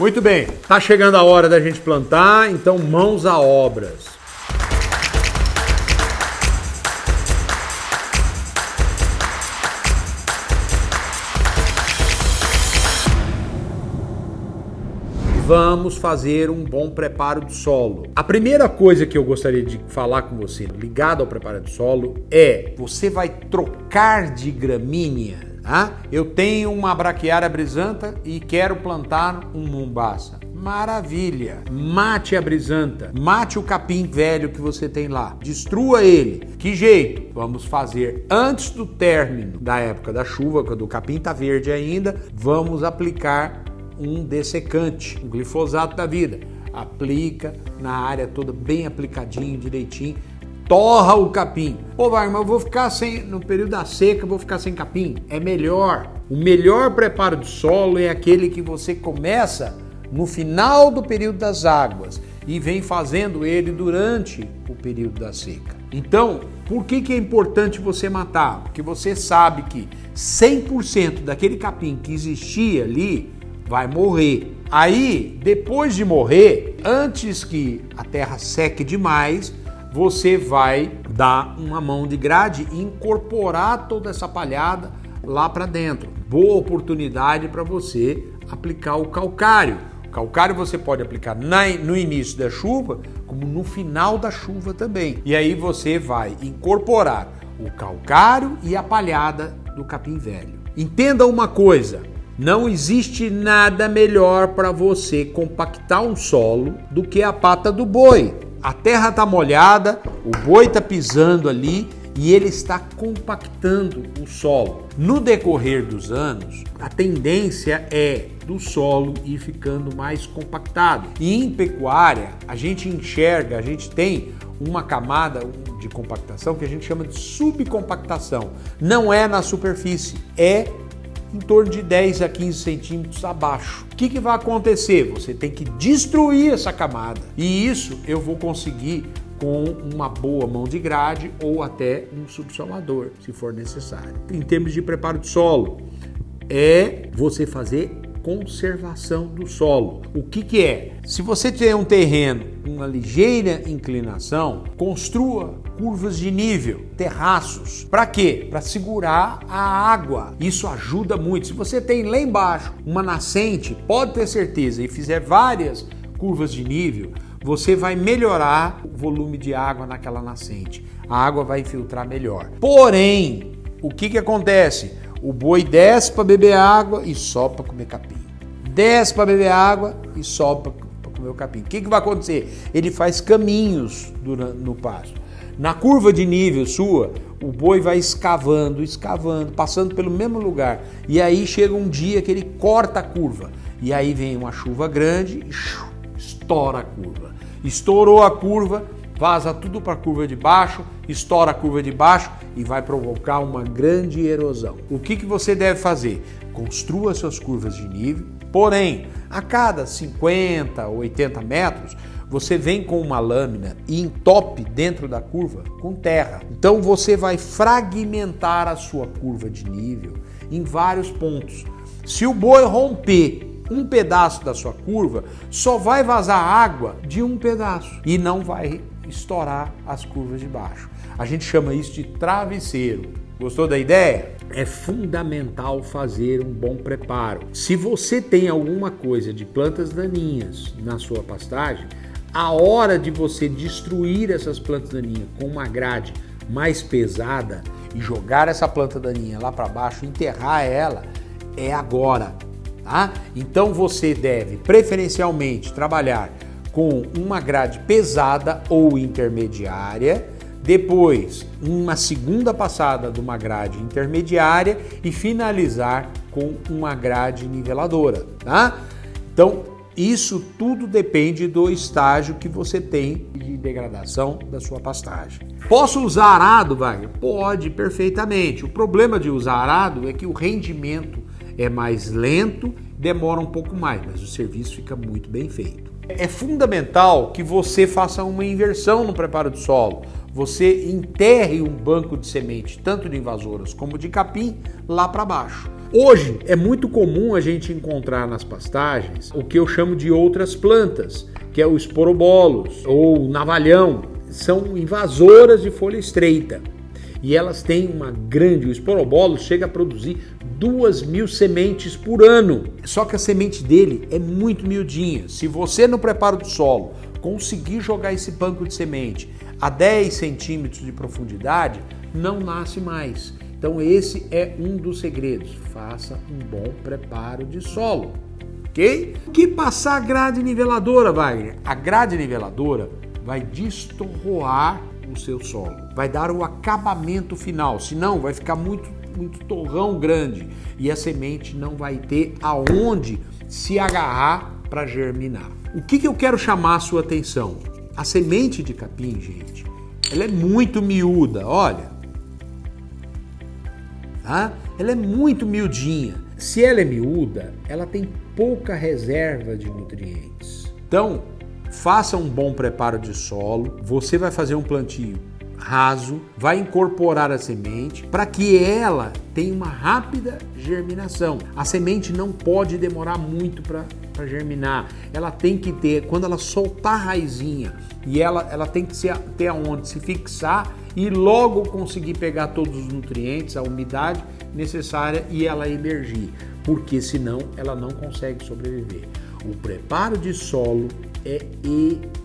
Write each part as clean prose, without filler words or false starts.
Muito bem, tá chegando a hora da gente plantar, então mãos à obras. Vamos fazer um bom preparo do solo. A primeira coisa que eu gostaria de falar com você, ligado ao preparo do solo, é você vai trocar de gramínea. Tá? Eu tenho uma braquiária brisanta e quero plantar um mombaça. Maravilha! Mate a brisanta, mate o capim velho que você tem lá, destrua ele. Que jeito? Vamos fazer antes do término da época da chuva, quando o capim tá verde ainda, vamos aplicar um dessecante, um glifosato da vida. Aplica na área toda bem aplicadinho, direitinho. Torra o capim. Pô, Wagner, mas eu vou ficar sem, no período da seca, eu vou ficar sem capim? É melhor. O melhor preparo do solo é aquele que você começa no final do período das águas e vem fazendo ele durante o período da seca. Então, por que é importante você matar? Porque você sabe que 100% daquele capim que existia ali vai morrer. Aí, depois de morrer, antes que a terra seque demais, você vai dar uma mão de grade e incorporar toda essa palhada lá para dentro. Boa oportunidade para você aplicar o calcário. O calcário você pode aplicar no início da chuva, como no final da chuva também. E aí você vai incorporar o calcário e a palhada do capim velho. Entenda uma coisa, não existe nada melhor para você compactar um solo do que a pata do boi. A terra está molhada, o boi está pisando ali e ele está compactando o solo. No decorrer dos anos, a tendência é do solo ir ficando mais compactado. E em pecuária, a gente enxerga, a gente tem uma camada de compactação que a gente chama de subcompactação. Não é na superfície, é em torno de 10 a 15 centímetros abaixo. O que vai acontecer? Você tem que destruir essa camada. E isso eu vou conseguir com uma boa mão de grade ou até um subsolador, se for necessário. Em termos de preparo de solo, é você fazer conservação do solo. O que é? Se você tem um terreno com uma ligeira inclinação, construa curvas de nível, terraços. Para quê? Para segurar a água. Isso ajuda muito. Se você tem lá embaixo uma nascente, pode ter certeza, e fizer várias curvas de nível, você vai melhorar o volume de água naquela nascente. A água vai infiltrar melhor. Porém, o que acontece? O boi desce para beber água e sobe para comer capim. Desce para beber água e sobe para comer o capim. O que vai acontecer? Ele faz caminhos no pasto. Na curva de nível sua, o boi vai escavando, passando pelo mesmo lugar. E aí chega um dia que ele corta a curva. E aí vem uma chuva grande e estoura a curva. Estourou a curva, vaza tudo para a curva de baixo, estoura a curva de baixo e vai provocar uma grande erosão. O que você deve fazer? Construa suas curvas de nível, porém, a cada 50 ou 80 metros, você vem com uma lâmina e entope dentro da curva com terra. Então você vai fragmentar a sua curva de nível em vários pontos. Se o boi romper um pedaço da sua curva, só vai vazar água de um pedaço e não vai estourar as curvas de baixo. A gente chama isso de travesseiro. Gostou da ideia? É fundamental fazer um bom preparo. Se você tem alguma coisa de plantas daninhas na sua pastagem, a hora de você destruir essas plantas daninhas com uma grade mais pesada e jogar essa planta daninha lá para baixo, enterrar ela, é agora. Tá? Então você deve preferencialmente trabalhar com uma grade pesada ou intermediária, depois uma segunda passada de uma grade intermediária e finalizar com uma grade niveladora. Tá? Então isso tudo depende do estágio que você tem de degradação da sua pastagem. Posso usar arado, Wagner? Pode, perfeitamente. O problema de usar arado é que o rendimento é mais lento, demora um pouco mais, mas o serviço fica muito bem feito. É fundamental que você faça uma inversão no preparo do solo. Você enterre um banco de semente, tanto de invasoras como de capim, lá para baixo. Hoje é muito comum a gente encontrar nas pastagens o que eu chamo de outras plantas, que é o esporobolos ou navalhão. São invasoras de folha estreita e elas têm uma grande... O esporobolos chega a produzir 2.000 sementes por ano. Só que a semente dele é muito miudinha. Se você no preparo do solo conseguir jogar esse banco de semente a 10 centímetros de profundidade, não nasce mais. Então esse é um dos segredos. Faça um bom preparo de solo, ok? Que passar a grade niveladora, Wagner? A grade niveladora vai destorroar o seu solo, vai dar o acabamento final, senão vai ficar muito torrão grande e a semente não vai ter aonde se agarrar para germinar. O que eu quero chamar a sua atenção? A semente de capim, gente, ela é muito miúda, olha. Tá? Ela é muito miudinha. Se ela é miúda, ela tem pouca reserva de nutrientes. Então, faça um bom preparo de solo. Você vai fazer um plantio raso, vai incorporar a semente para que ela tenha uma rápida germinação. A semente não pode demorar muito para germinar. Ela tem que ter, quando ela soltar a raizinha, e ela tem que ter aonde se fixar e logo conseguir pegar todos os nutrientes, a umidade necessária e ela emergir, porque senão ela não consegue sobreviver. O preparo de solo é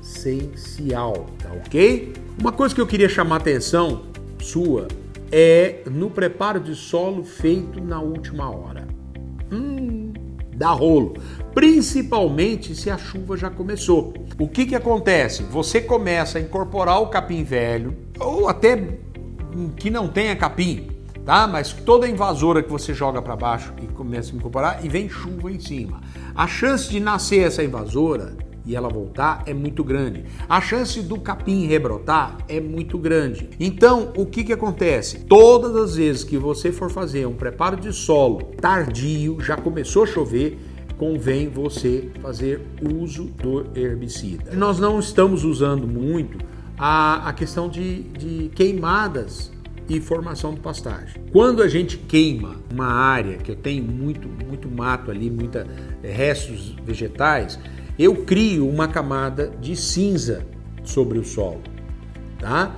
essencial, tá ok? Uma coisa que eu queria chamar a atenção sua é no preparo de solo feito na última hora. Dá rolo, principalmente se a chuva já começou. O que acontece? Você começa a incorporar o capim velho, ou até que não tenha capim, tá? Mas toda invasora que você joga para baixo e começa a incorporar e vem chuva em cima. A chance de nascer essa invasora e ela voltar é muito grande. A chance do capim rebrotar é muito grande. Então, o que acontece? Todas as vezes que você for fazer um preparo de solo tardio, já começou a chover, convém você fazer uso do herbicida. Nós não estamos usando muito a questão de queimadas e formação de pastagem. Quando a gente queima uma área que eu tenho muito mato ali, muita restos vegetais, eu crio uma camada de cinza sobre o solo, tá?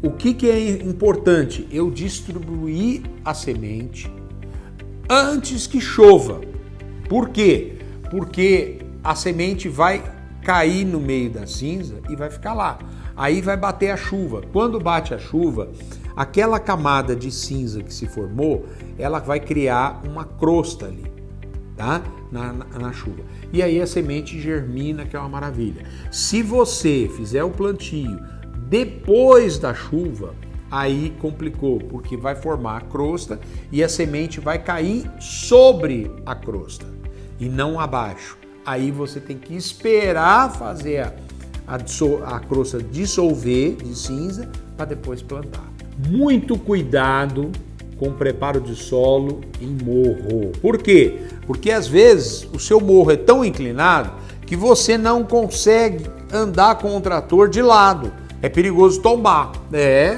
O que é importante? Eu distribuir a semente antes que chova. Por quê? Porque a semente vai cair no meio da cinza e vai ficar lá. Aí vai bater a chuva. Quando bate a chuva, aquela camada de cinza que se formou, ela vai criar uma crosta ali, tá? Na chuva. E aí a semente germina, que é uma maravilha. Se você fizer o plantio depois da chuva, aí complicou, porque vai formar a crosta e a semente vai cair sobre a crosta e não abaixo. Aí você tem que esperar fazer a crosta dissolver de cinza para depois plantar. Muito cuidado com o preparo de solo em morro. Por quê? Porque às vezes o seu morro é tão inclinado que você não consegue andar com o trator de lado. É perigoso tombar.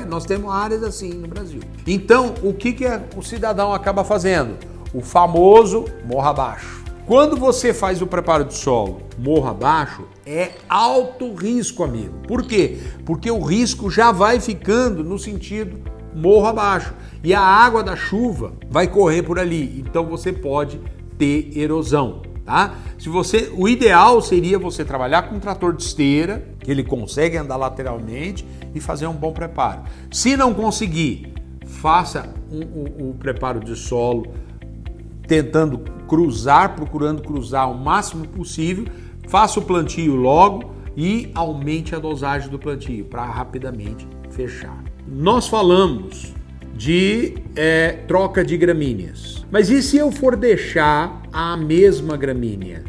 Nós temos áreas assim no Brasil. Então, o que o cidadão acaba fazendo? O famoso morro abaixo. Quando você faz o preparo de solo morro abaixo, é alto risco, amigo. Por quê? Porque o risco já vai ficando no sentido morro abaixo. E a água da chuva vai correr por ali. Então você pode ter erosão, tá? O ideal seria você trabalhar com um trator de esteira, que ele consegue andar lateralmente e fazer um bom preparo. Se não conseguir, faça o preparo de solo tentando procurando cruzar o máximo possível, faça o plantio logo e aumente a dosagem do plantio para rapidamente fechar. Nós falamos de troca de gramíneas, mas e se eu for deixar a mesma gramínea?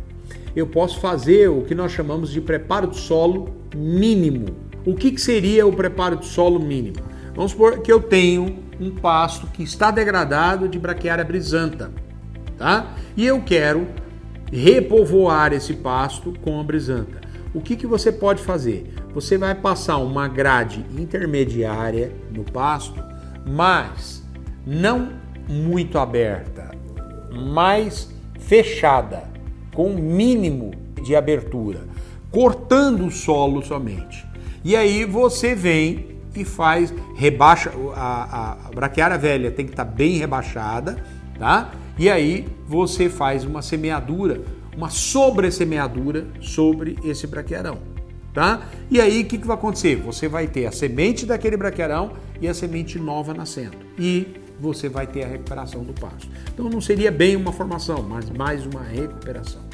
Eu posso fazer o que nós chamamos de preparo de solo mínimo. O que seria o preparo de solo mínimo? Vamos supor que eu tenho um pasto que está degradado de Braquiária brisanta, tá? E eu quero repovoar esse pasto com a brisanta. O que você pode fazer? Você vai passar uma grade intermediária no pasto, mas não muito aberta, mais fechada, com um mínimo de abertura, cortando o solo somente. E aí você vem e rebaixa, a braquiária velha tem que estar bem rebaixada, tá? E aí você faz uma semeadura, uma sobressemeadura sobre esse braquiarão, tá? E aí o que vai acontecer? Você vai ter a semente daquele braquiarão e a semente nova nascendo. E você vai ter a recuperação do pasto. Então não seria bem uma formação, mas mais uma recuperação.